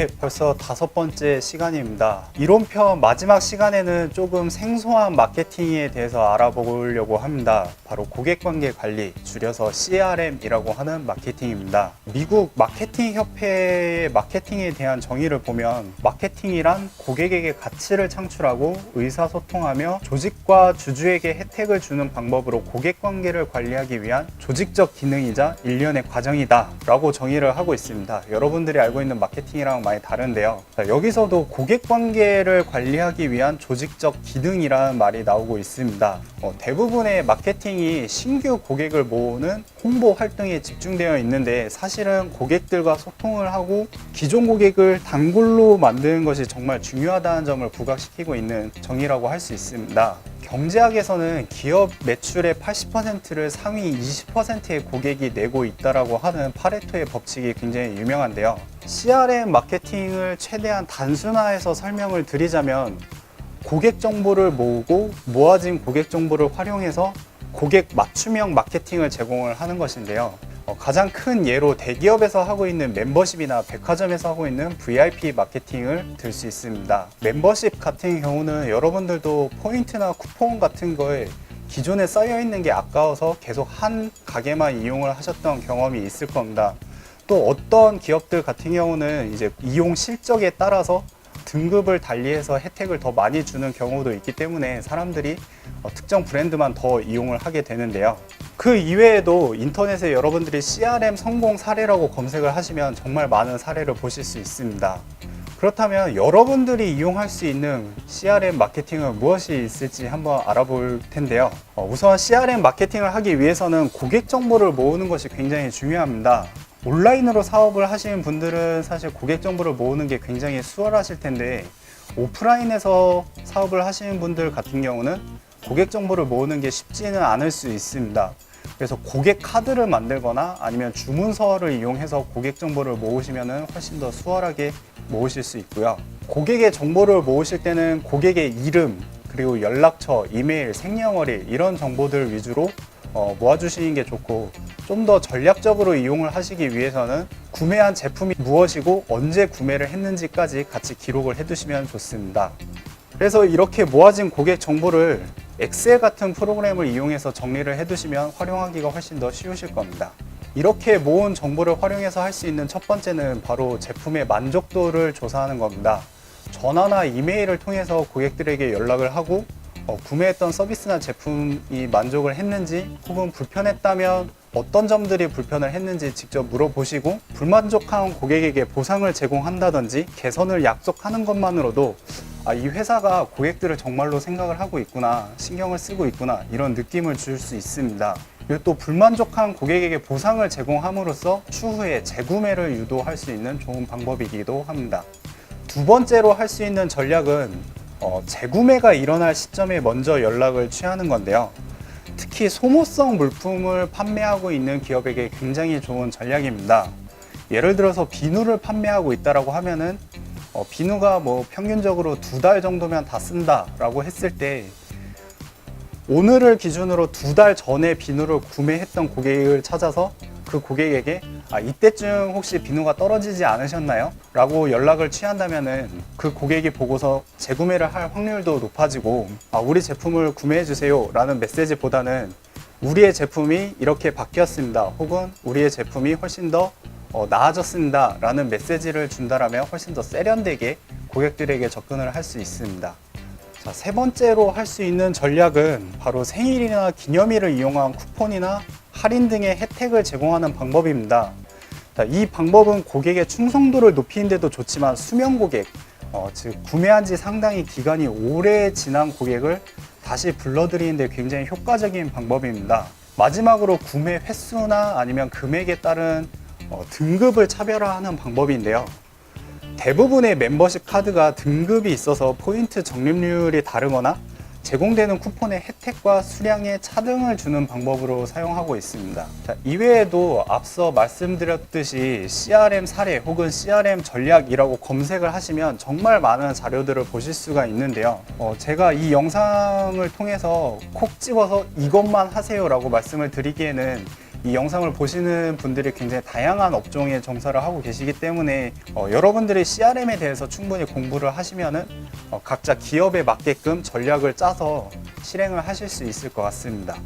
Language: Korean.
네, 벌써 5번째 시간입니다. 이론편 마지막 시간에는 조금 생소한 마케팅에 대해서 알아보려고 합니다. 바로 고객관계 관리, 줄여서 CRM이라고 하는 마케팅입니다. 미국 마케팅 협회의 마케팅에 대한 정의를 보면 마케팅이란 고객에게 가치를 창출하고 의사소통하며 조직과 주주에게 혜택을 주는 방법으로 고객관계를 관리하기 위한 조직적 기능이자 일련의 과정이다 라고 정의를 하고 있습니다. 여러분들이 알고 있는 마케팅이랑 많이 다른데요. 자, 여기서도 고객관계를 관리하기 위한 조직적 기능이라는 말이 나오고 있습니다. 대부분의 마케팅이 신규 고객을 모으는 홍보 활동에 집중되어 있는데 사실은 고객들과 소통을 하고 기존 고객을 단골로 만드는 것이 정말 중요하다는 점을 부각시키고 있는 정의라고 할 수 있습니다. 경제학에서는 기업 매출의 80%를 상위 20%의 고객이 내고 있다라고 하는 파레토의 법칙이 굉장히 유명한데요. CRM 마케팅을 최대한 단순화해서 설명을 드리자면 고객 정보를 모으고 모아진 고객 정보를 활용해서 고객 맞춤형 마케팅을 제공을 하는 것인데요. 가장 큰 예로 대기업에서 하고 있는 멤버십이나 백화점에서 하고 있는 VIP 마케팅을 들 수 있습니다. 멤버십 같은 경우는 여러분들도 포인트나 쿠폰 같은 거에 기존에 쌓여 있는 게 아까워서 계속 한 가게만 이용을 하셨던 경험이 있을 겁니다. 또 어떤 기업들 같은 경우는 이제 이용 실적에 따라서 등급을 달리해서 혜택을 더 많이 주는 경우도 있기 때문에 사람들이 특정 브랜드만 더 이용을 하게 되는데요. 그 이외에도 인터넷에 여러분들이 CRM 성공 사례라고 검색을 하시면 정말 많은 사례를 보실 수 있습니다. 그렇다면 여러분들이 이용할 수 있는 CRM 마케팅은 무엇이 있을지 한번 알아볼 텐데요. 우선 CRM 마케팅을 하기 위해서는 고객 정보를 모으는 것이 굉장히 중요합니다. 온라인으로 사업을 하시는 분들은 사실 고객 정보를 모으는 게 굉장히 수월하실 텐데 오프라인에서 사업을 하시는 분들 같은 경우는 고객 정보를 모으는 게 쉽지는 않을 수 있습니다. 그래서 고객 카드를 만들거나 아니면 주문서를 이용해서 고객 정보를 모으시면 훨씬 더 수월하게 모으실 수 있고요. 고객의 정보를 모으실 때는 고객의 이름, 그리고 연락처, 이메일, 생년월일 이런 정보들 위주로 모아주시는 게 좋고, 좀 더 전략적으로 이용을 하시기 위해서는 구매한 제품이 무엇이고 언제 구매를 했는지까지 같이 기록을 해두시면 좋습니다. 그래서 이렇게 모아진 고객 정보를 엑셀 같은 프로그램을 이용해서 정리를 해두시면 활용하기가 훨씬 더 쉬우실 겁니다. 이렇게 모은 정보를 활용해서 할 수 있는 첫 번째는 바로 제품의 만족도를 조사하는 겁니다. 전화나 이메일을 통해서 고객들에게 연락을 하고 구매했던 서비스나 제품이 만족을 했는지 혹은 불편했다면 어떤 점들이 불편을 했는지 직접 물어보시고 불만족한 고객에게 보상을 제공한다든지 개선을 약속하는 것만으로도 이 회사가 고객들을 정말로 생각을 하고 있구나, 신경을 쓰고 있구나 이런 느낌을 줄 수 있습니다. 그리고 또 불만족한 고객에게 보상을 제공함으로써 추후에 재구매를 유도할 수 있는 좋은 방법이기도 합니다. 두 번째로 할 수 있는 전략은 재구매가 일어날 시점에 먼저 연락을 취하는 건데요. 특히 소모성 물품을 판매하고 있는 기업에게 굉장히 좋은 전략입니다. 예를 들어서 비누를 판매하고 있다라고 하면은 비누가 뭐 평균적으로 2달 정도면 다 쓴다 라고 했을 때 오늘을 기준으로 2달 전에 비누를 구매했던 고객을 찾아서 그 고객에게 이때쯤 혹시 비누가 떨어지지 않으셨나요? 라고 연락을 취한다면은 그 고객이 보고서 재구매를 할 확률도 높아지고 우리 제품을 구매해 주세요 라는 메시지보다는 우리의 제품이 이렇게 바뀌었습니다 혹은 우리의 제품이 훨씬 더 나아졌습니다 라는 메시지를 준다라면 훨씬 더 세련되게 고객들에게 접근을 할 수 있습니다. 자, 세 번째로 할 수 있는 전략은 바로 생일이나 기념일을 이용한 쿠폰이나 할인 등의 혜택을 제공하는 방법입니다. 자, 이 방법은 고객의 충성도를 높이는 데도 좋지만 수명 고객, 즉 구매한 지 상당히 기간이 오래 지난 고객을 다시 불러들이는 데 굉장히 효과적인 방법입니다. 마지막으로 구매 횟수나 아니면 금액에 따른 등급을 차별화하는 방법인데요. 대부분의 멤버십 카드가 등급이 있어서 포인트 적립률이 다르거나 제공되는 쿠폰의 혜택과 수량의 차등을 주는 방법으로 사용하고 있습니다. 자, 이외에도 앞서 말씀드렸듯이 CRM 사례 혹은 CRM 전략이라고 검색을 하시면 정말 많은 자료들을 보실 수가 있는데요. 제가 이 영상을 통해서 콕 집어서 이것만 하세요 라고 말씀을 드리기에는 이 영상을 보시는 분들이 굉장히 다양한 업종에 종사를 하고 계시기 때문에 여러분들이 CRM에 대해서 충분히 공부를 하시면은 각자 기업에 맞게끔 전략을 짜서 실행을 하실 수 있을 것 같습니다.